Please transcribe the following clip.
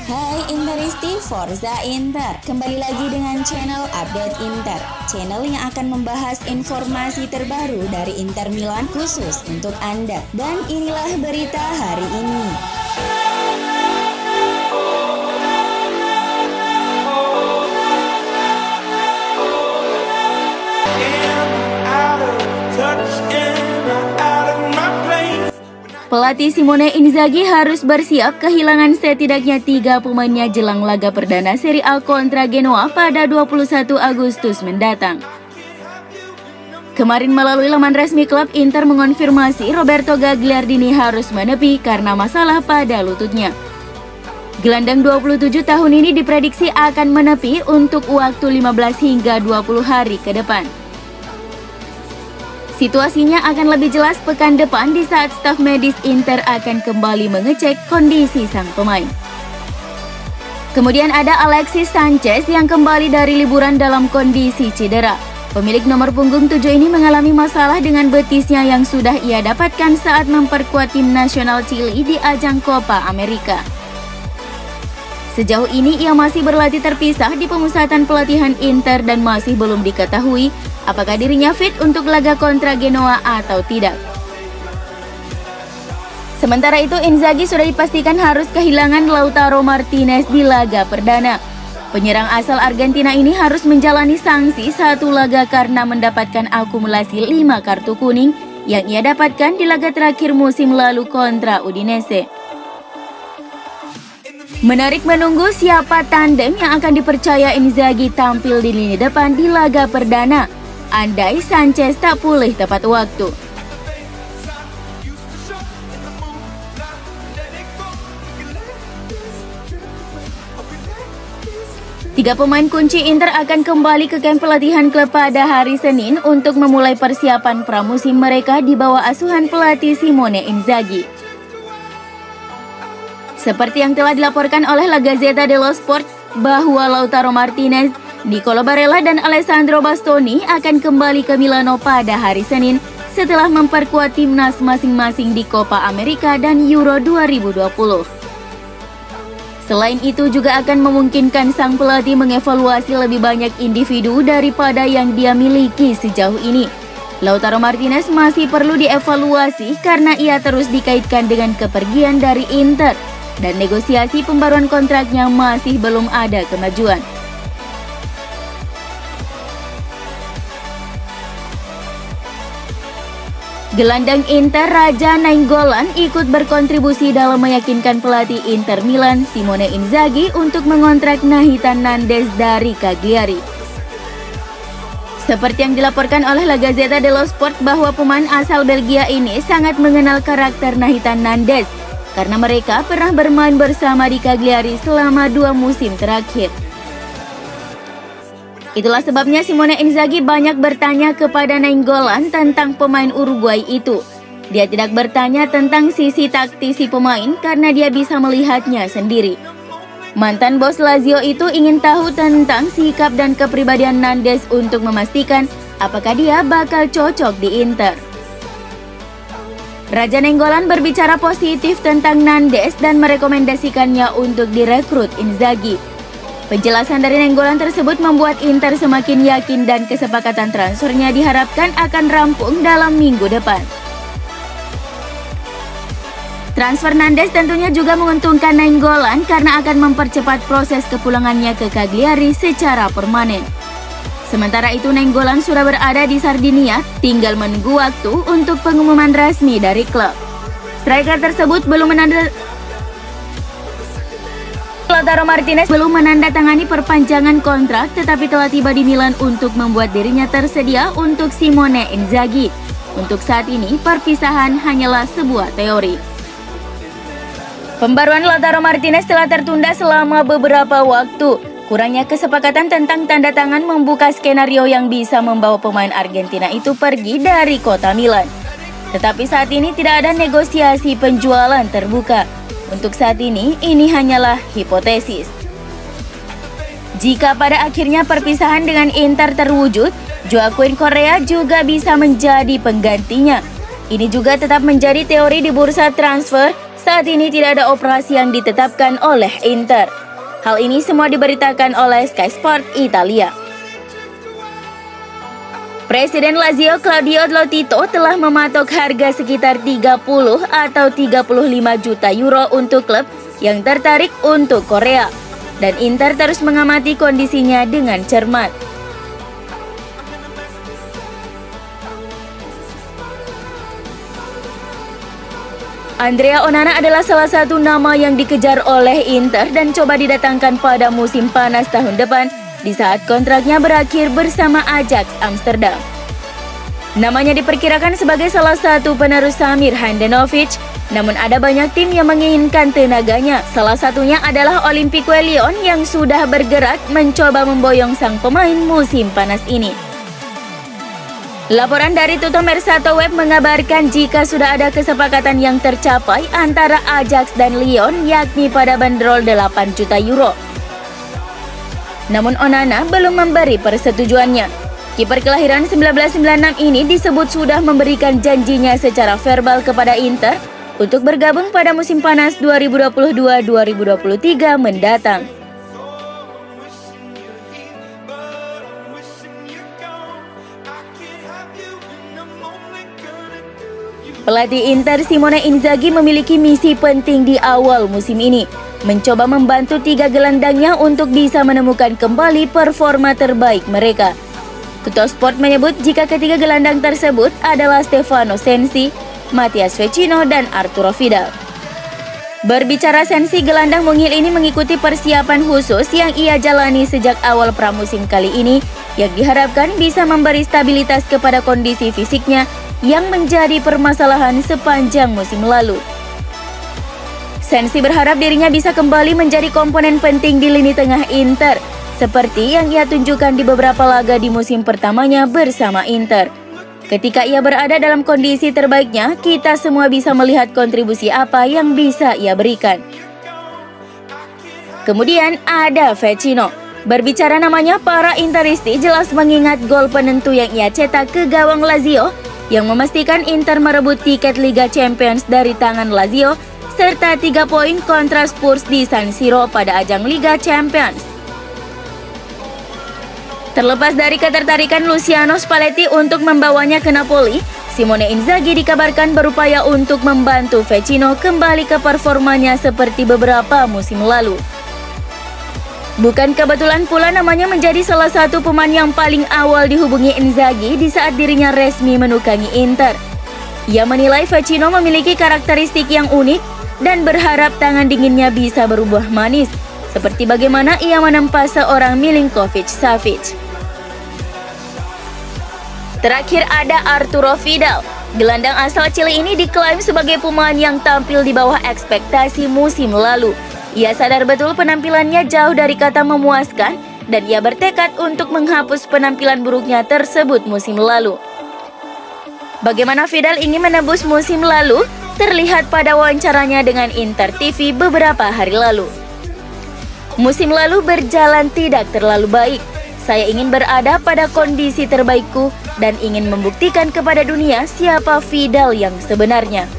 Hai Interisti Forza Inter, kembali lagi dengan channel Update Inter, channel yang akan membahas informasi terbaru dari Inter Milan khusus untuk Anda. Dan inilah berita hari ini. Pelatih Simone Inzaghi harus bersiap kehilangan setidaknya 3 pemainnya jelang laga perdana Serie A kontra Genoa pada 21 Agustus mendatang. Kemarin melalui laman resmi klub, Inter mengonfirmasi Roberto Gagliardini harus menepi karena masalah pada lututnya. Gelandang 27 tahun ini diprediksi akan menepi untuk waktu 15 hingga 20 hari ke depan. Situasinya akan lebih jelas pekan depan di saat staf medis Inter akan kembali mengecek kondisi sang pemain. Kemudian ada Alexis Sanchez yang kembali dari liburan dalam kondisi cedera. Pemilik nomor punggung 7 ini mengalami masalah dengan betisnya yang sudah ia dapatkan saat memperkuat tim nasional Chili di ajang Copa America. Sejauh ini ia masih berlatih terpisah di pemusatan pelatihan Inter dan masih belum diketahui apakah dirinya fit untuk laga kontra Genoa atau tidak. Sementara itu, Inzaghi sudah dipastikan harus kehilangan Lautaro Martinez di laga perdana. Penyerang asal Argentina ini harus menjalani sanksi 1 laga karena mendapatkan akumulasi 5 kartu kuning yang ia dapatkan di laga terakhir musim lalu kontra Udinese. Menarik menunggu siapa tandem yang akan dipercaya Inzaghi tampil di lini depan di laga perdana, andai Sanchez tak pulih tepat waktu. Tiga pemain kunci Inter akan kembali ke kamp pelatihan klub pada hari Senin untuk memulai persiapan pramusim mereka di bawah asuhan pelatih Simone Inzaghi. Seperti yang telah dilaporkan oleh La Gazzetta dello Sport bahwa Lautaro Martinez, Nicolo Barella dan Alessandro Bastoni akan kembali ke Milano pada hari Senin setelah memperkuat timnas masing-masing di Copa America dan Euro 2020. Selain itu juga akan memungkinkan sang pelatih mengevaluasi lebih banyak individu daripada yang dia miliki sejauh ini. Lautaro Martinez masih perlu dievaluasi karena ia terus dikaitkan dengan kepergian dari Inter dan negosiasi pembaruan kontraknya masih belum ada kemajuan. Gelandang Inter Raja Nainggolan ikut berkontribusi dalam meyakinkan pelatih Inter Milan Simone Inzaghi untuk mengontrak Nathan Nandez dari Cagliari. Seperti yang dilaporkan oleh La Gazzetta dello Sport bahwa pemain asal Belgia ini sangat mengenal karakter Nathan Nandez karena mereka pernah bermain bersama di Cagliari selama 2 musim terakhir. Itulah sebabnya Simone Inzaghi banyak bertanya kepada Nainggolan tentang pemain Uruguay itu. Dia tidak bertanya tentang sisi taktisi pemain karena dia bisa melihatnya sendiri. Mantan bos Lazio itu ingin tahu tentang sikap dan kepribadian Nandez untuk memastikan apakah dia bakal cocok di Inter. Raja Nainggolan berbicara positif tentang Nandez dan merekomendasikannya untuk direkrut Inzaghi. Penjelasan dari Nainggolan tersebut membuat Inter semakin yakin dan kesepakatan transfernya diharapkan akan rampung dalam minggu depan. Transfer Nandez tentunya juga menguntungkan Nainggolan karena akan mempercepat proses kepulangannya ke Cagliari secara permanen. Sementara itu Nainggolan sudah berada di Sardinia, tinggal menunggu waktu untuk pengumuman resmi dari klub. Striker tersebut Lautaro Martinez belum menandatangani perpanjangan kontrak, tetapi telah tiba di Milan untuk membuat dirinya tersedia untuk Simone Inzaghi. Untuk saat ini, perpisahan hanyalah sebuah teori. Pembaruan Lautaro Martinez telah tertunda selama beberapa waktu. Kurangnya kesepakatan tentang tanda tangan membuka skenario yang bisa membawa pemain Argentina itu pergi dari kota Milan. Tetapi saat ini tidak ada negosiasi penjualan terbuka. Untuk saat ini hanyalah hipotesis. Jika pada akhirnya perpisahan dengan Inter terwujud, Joaquin Correa juga bisa menjadi penggantinya. Ini juga tetap menjadi teori di bursa transfer saat ini tidak ada operasi yang ditetapkan oleh Inter. Hal ini semua diberitakan oleh Sky Sport Italia. Presiden Lazio Claudio Lotito telah mematok harga sekitar 30 atau 35 juta euro untuk klub yang tertarik untuk Korea. Dan Inter terus mengamati kondisinya dengan cermat. Andrea Onana adalah salah satu nama yang dikejar oleh Inter dan coba didatangkan pada musim panas tahun depan di saat kontraknya berakhir bersama Ajax Amsterdam. Namanya diperkirakan sebagai salah satu penerus Samir Handanovic, namun ada banyak tim yang menginginkan tenaganya. Salah satunya adalah Olympique Lyon yang sudah bergerak mencoba memboyong sang pemain musim panas ini. Laporan dari Tutto Mercato Web mengabarkan jika sudah ada kesepakatan yang tercapai antara Ajax dan Lyon, yakni pada bandrol 8 juta euro. Namun Onana belum memberi persetujuannya. Kiper kelahiran 1996 ini disebut sudah memberikan janjinya secara verbal kepada Inter untuk bergabung pada musim panas 2022-2023 mendatang. Pelatih Inter Simone Inzaghi memiliki misi penting di awal musim ini, mencoba membantu 3 gelandangnya untuk bisa menemukan kembali performa terbaik mereka. Tutto Sport menyebut jika ketiga gelandang tersebut adalah Stefano Sensi, Matthias Vecino, dan Arturo Vidal. Berbicara Sensi, gelandang mungil ini mengikuti persiapan khusus yang ia jalani sejak awal pramusim kali ini, yang diharapkan bisa memberi stabilitas kepada kondisi fisiknya yang menjadi permasalahan sepanjang musim lalu. Sensi berharap dirinya bisa kembali menjadi komponen penting di lini tengah Inter, seperti yang ia tunjukkan di beberapa laga di musim pertamanya bersama Inter. Ketika ia berada dalam kondisi terbaiknya, kita semua bisa melihat kontribusi apa yang bisa ia berikan. Kemudian ada Vecino. Berbicara namanya, para Interisti jelas mengingat gol penentu yang ia cetak ke gawang Lazio, yang memastikan Inter merebut tiket Liga Champions dari tangan Lazio, serta 3 poin kontra Spurs di San Siro pada ajang Liga Champions. Terlepas dari ketertarikan Luciano Spalletti untuk membawanya ke Napoli, Simone Inzaghi dikabarkan berupaya untuk membantu Vecino kembali ke performanya seperti beberapa musim lalu. Bukan kebetulan pula namanya menjadi salah satu pemain yang paling awal dihubungi Inzaghi di saat dirinya resmi menukangi Inter. Ia menilai Vecino memiliki karakteristik yang unik dan berharap tangan dinginnya bisa berubah manis, seperti bagaimana ia menempa seorang Milinkovic-Savic. Terakhir ada Arturo Vidal. Gelandang asal Chili ini diklaim sebagai pemain yang tampil di bawah ekspektasi musim lalu. Ia sadar betul penampilannya jauh dari kata memuaskan dan ia bertekad untuk menghapus penampilan buruknya tersebut musim lalu. Bagaimana Vidal ingin menebus musim lalu terlihat pada wawancaranya dengan Inter TV beberapa hari lalu. Musim lalu berjalan tidak terlalu baik. Saya ingin berada pada kondisi terbaikku dan ingin membuktikan kepada dunia siapa Vidal yang sebenarnya.